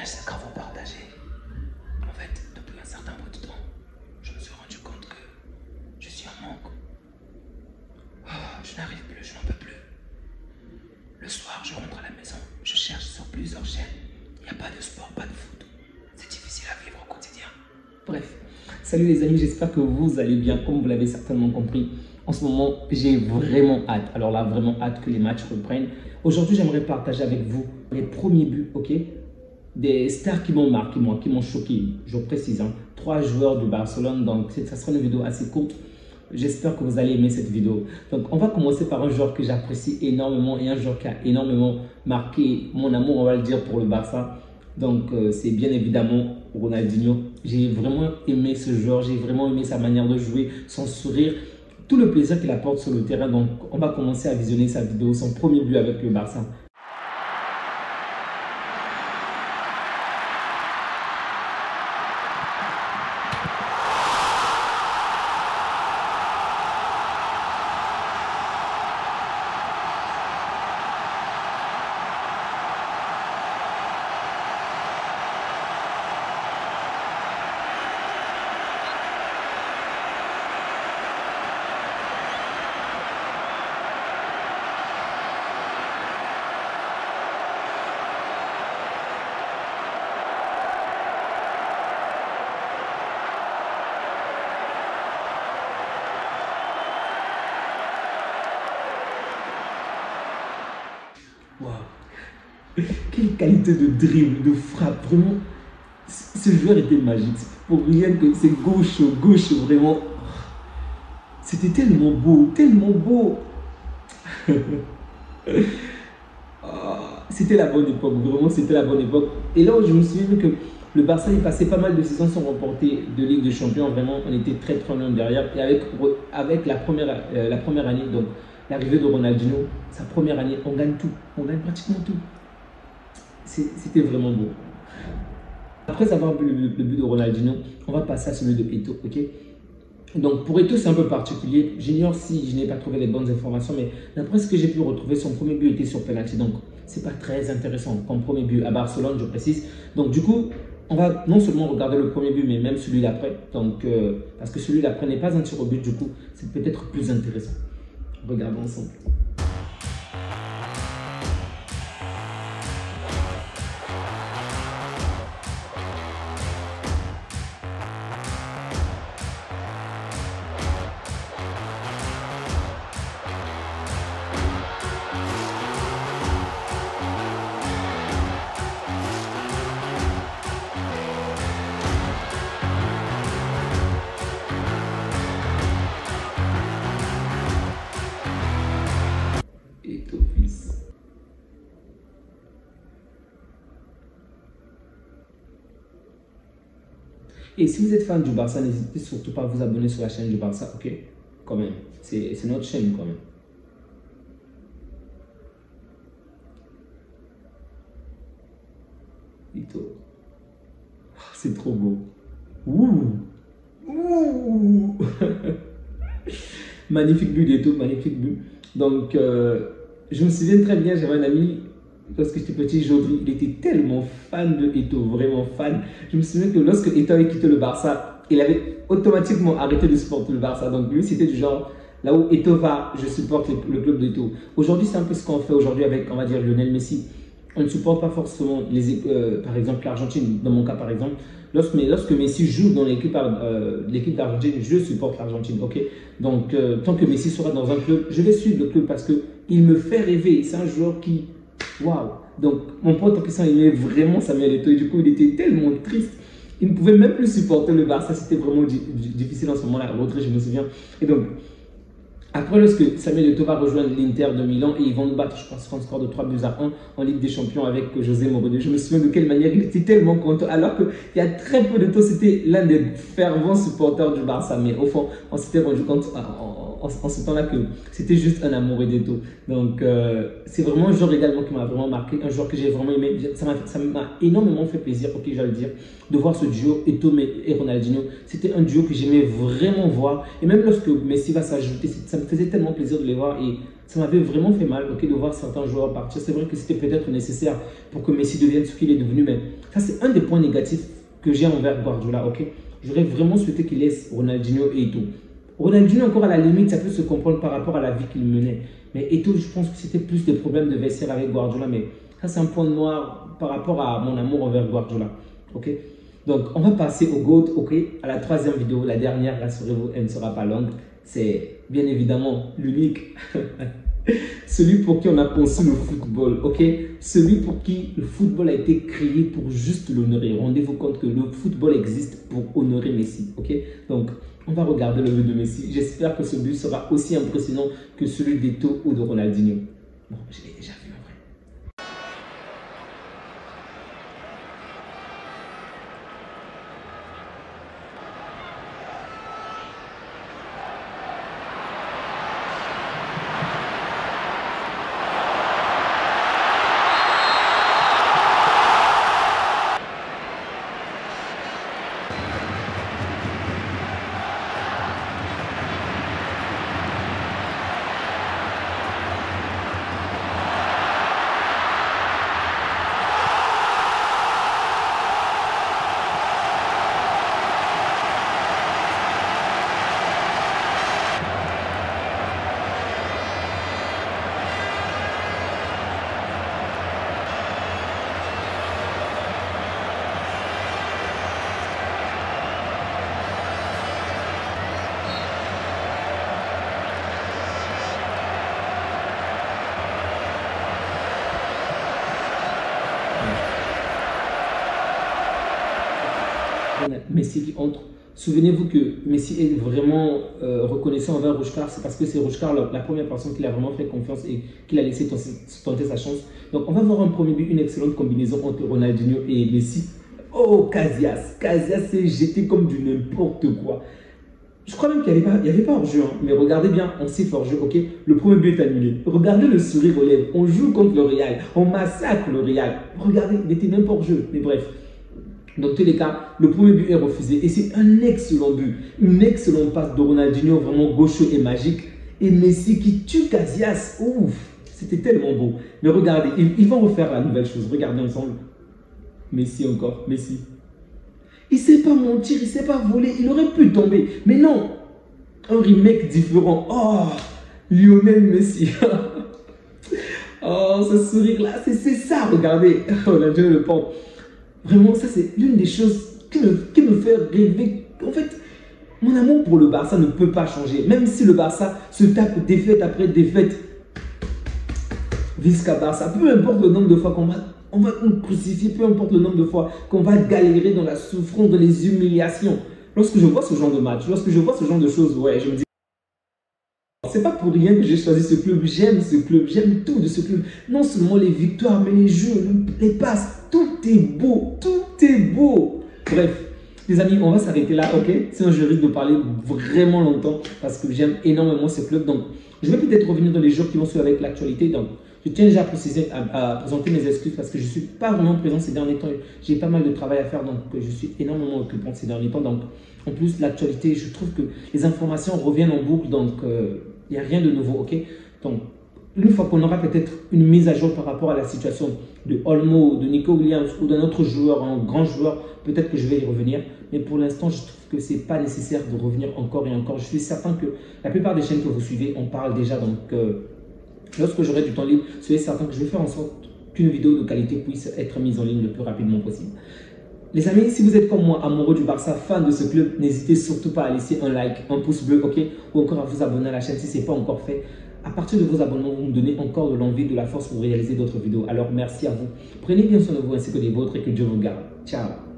c'est qu'à vous partager. En fait, depuis un certain bout de temps, je me suis rendu compte que je suis en manque. Je n'arrive plus, je n'en peux plus. Le soir, je rentre à la maison, je cherche sur plusieurs chaînes. Il n'y a pas de sport, pas de foot. C'est difficile à vivre au quotidien. Bref, salut les amis, j'espère que vous allez bien. Comme vous l'avez certainement compris, en ce moment, j'ai vraiment hâte. Alors là, vraiment hâte que les matchs reprennent. Aujourd'hui, j'aimerais partager avec vous les premiers buts, ok, des stars qui m'ont marqué, moi, qui m'ont choqué. Je précise, hein, 3 joueurs de Barcelone. Donc, ça sera une vidéo assez courte. J'espère que vous allez aimer cette vidéo. Donc, on va commencer par un joueur que j'apprécie énormément et un joueur qui a énormément marqué mon amour, on va le dire, pour le Barça. Donc, c'est bien évidemment Ronaldinho. J'ai vraiment aimé ce joueur, j'ai vraiment aimé sa manière de jouer, son sourire, tout le plaisir qu'il apporte sur le terrain. Donc, on va commencer à visionner sa vidéo, son premier but avec le Barça. Wow. Quelle qualité de dribble, de frappe, vraiment. Ce joueur était magique. Pour rien que c'est gauche, vraiment. C'était tellement beau, tellement beau. C'était la bonne époque, vraiment, c'était la bonne époque. Et là, je me souviens que le Barça, il passait pas mal de saisons sans remporter de Ligue des Champions. Vraiment, on était très loin derrière. Et avec la première année, donc l'arrivée de Ronaldinho, sa première année, on gagne tout. On gagne pratiquement tout. C'était vraiment beau. Après avoir vu le but de Ronaldinho, on va passer à celui de Eto'o, ok? Donc pour Eto'o, c'est un peu particulier. J'ignore si je n'ai pas trouvé les bonnes informations, mais d'après ce que j'ai pu retrouver, son premier but était sur penalty. Donc c'est pas très intéressant comme premier but à Barcelone, je précise. Donc du coup, on va non seulement regarder le premier but, mais même celui d'après. Donc parce que celui d'après n'est pas un tir au but, du coup, c'est peut-être plus intéressant. Regardons ensemble. Et si vous êtes fan du Barça, n'hésitez surtout pas à vous abonner sur la chaîne du Barça, ok? Quand même, c'est notre chaîne quand même. Eto'o. C'est trop beau. Ouh! Ouh! Magnifique but d'Eto'o, magnifique but. Donc, je me souviens très bien, j'avais un ami, lorsque j'étais petit, Jodri, il était tellement fan de Eto'o, vraiment fan. Je me souviens que lorsque Eto'o avait quitté le Barça, il avait automatiquement arrêté de supporter le Barça. Donc lui, c'était du genre, là où Eto'o va, je supporte le club d'Eto'o. Aujourd'hui, c'est un peu ce qu'on fait aujourd'hui avec, on va dire, Lionel Messi. On ne supporte pas forcément, par exemple, l'Argentine, dans mon cas par exemple. Lorsque Messi joue dans l'équipe d'Argentine, je supporte l'Argentine, ok? Donc, tant que Messi sera dans un club, je vais suivre le club parce qu'il me fait rêver. C'est un joueur qui... Waouh! Donc, mon pote en question, il aimait vraiment Samuel Eto'o. Et du coup, il était tellement triste. Il ne pouvait même plus supporter le Barça. C'était vraiment difficile en ce moment-là, à rentrer, je me souviens. Et donc, après, lorsque Samuel Eto'o va rejoindre l'Inter de Milan et ils vont nous battre, je pense qu'on score de 3-1 en Ligue des Champions avec José Mourinho. Je me souviens de quelle manière il était tellement content. Alors qu'il y a très peu de temps, c'était l'un des fervents supporters du Barça. Mais au fond, on s'était rendu compte en ce temps-là que c'était juste un amoureux d'Eto. Donc, c'est vraiment un joueur également qui m'a vraiment marqué, un joueur que j'ai vraiment aimé. Ça m'a énormément fait plaisir, ok, je vais le dire, de voir ce duo Eto et Ronaldinho. C'était un duo que j'aimais vraiment voir. Et même lorsque Messi va s'ajouter, ça me faisait tellement plaisir de les voir. Et ça m'avait vraiment fait mal, ok, de voir certains joueurs partir. C'est vrai que c'était peut-être nécessaire pour que Messi devienne ce qu'il est devenu, mais ça, c'est un des points négatifs que j'ai envers Guardiola, ok. J'aurais vraiment souhaité qu'il laisse Ronaldinho et Eto'o. Ronaldinho, encore à la limite, ça peut se comprendre par rapport à la vie qu'il menait. Mais Eto'o, je pense que c'était plus des problèmes de vestiaire avec Guardiola. Mais ça, c'est un point noir par rapport à mon amour envers Guardiola. Ok. Donc, on va passer au GOAT, ok, à la troisième vidéo. La dernière, rassurez-vous, elle ne sera pas longue. C'est bien évidemment l'unique. Celui pour qui on a conçu le football, ok? Celui pour qui le football a été créé pour juste l'honorer. Rendez-vous compte que le football existe pour honorer Messi, ok? Donc, on va regarder le but de Messi. J'espère que ce but sera aussi impressionnant que celui d'Eto'o ou de Ronaldinho. Bon, je l'ai déjà vu en vrai. Messi qui entre. Souvenez-vous que Messi est vraiment reconnaissant envers Rouge-Car, c'est parce que c'est Rouge-Car la première personne qui l'a vraiment fait confiance et qui l'a laissé tenter sa chance. Donc on va voir un premier but, une excellente combinaison entre Ronaldinho et Messi. Oh, Casillas, Casillas s'est jeté comme du n'importe quoi. Je crois même qu'il n'y avait pas hors-jeu, hein. Mais regardez bien, on siffle hors-jeu, ok? Le premier but est annulé. Regardez le sourire aux lèvres. On joue contre le Real, on massacre le Real. Regardez, il n'était même pas hors-jeu, mais bref. Dans tous les cas, le premier but est refusé et c'est un excellent but. Une excellente passe de Ronaldinho, vraiment gaucho et magique. Et Messi qui tue Casillas. Ouf, c'était tellement beau. Mais regardez, ils vont refaire la nouvelle chose. Regardez ensemble. Messi encore, Messi. Il ne sait pas mentir, il ne sait pas voler. Il aurait pu tomber. Mais non, un remake différent. Oh, Lionel Messi. Oh, ce sourire-là, c'est ça, regardez. Ronaldinho le pompe. Vraiment, ça c'est l'une des choses qui me fait rêver. En fait, mon amour pour le Barça ne peut pas changer. Même si le Barça se tape défaite après défaite, Visca Barça, peu importe le nombre de fois on va nous crucifier, peu importe le nombre de fois qu'on va galérer dans la souffrance, dans les humiliations. Lorsque je vois ce genre de match, lorsque je vois ce genre de choses, ouais, je me dis, c'est pas pour rien que j'ai choisi ce club. J'aime ce club, j'aime tout de ce club. Non seulement les victoires, mais les jeux, les passes, tout est beau, tout est beau. Bref, les amis, on va s'arrêter là, ok? Sinon, je risque de parler vraiment longtemps parce que j'aime énormément ce club. Donc, je vais peut-être revenir dans les jours qui vont suivre avec l'actualité. Donc, je tiens déjà à présenter mes excuses parce que je ne suis pas vraiment présent ces derniers temps. J'ai pas mal de travail à faire, donc je suis énormément occupant ces derniers temps. Donc, en plus, l'actualité, je trouve que les informations reviennent en boucle, donc il n'y a rien de nouveau, ok? Donc, une fois qu'on aura peut-être une mise à jour par rapport à la situation de Olmo, de Nico Williams ou d'un autre joueur, un grand joueur, peut-être que je vais y revenir. Mais pour l'instant, je trouve que ce n'est pas nécessaire de revenir encore et encore. Je suis certain que la plupart des chaînes que vous suivez, on parle déjà. Donc, lorsque j'aurai du temps libre, soyez certain que je vais faire en sorte qu'une vidéo de qualité puisse être mise en ligne le plus rapidement possible. Les amis, si vous êtes comme moi, amoureux du Barça, fan de ce club, n'hésitez surtout pas à laisser un like, un pouce bleu, ok? Ou encore à vous abonner à la chaîne si ce n'est pas encore fait. À partir de vos abonnements, vous me donnez encore de l'envie, de la force pour réaliser d'autres vidéos. Alors, merci à vous. Prenez bien soin de vous ainsi que des vôtres et que Dieu vous garde. Ciao!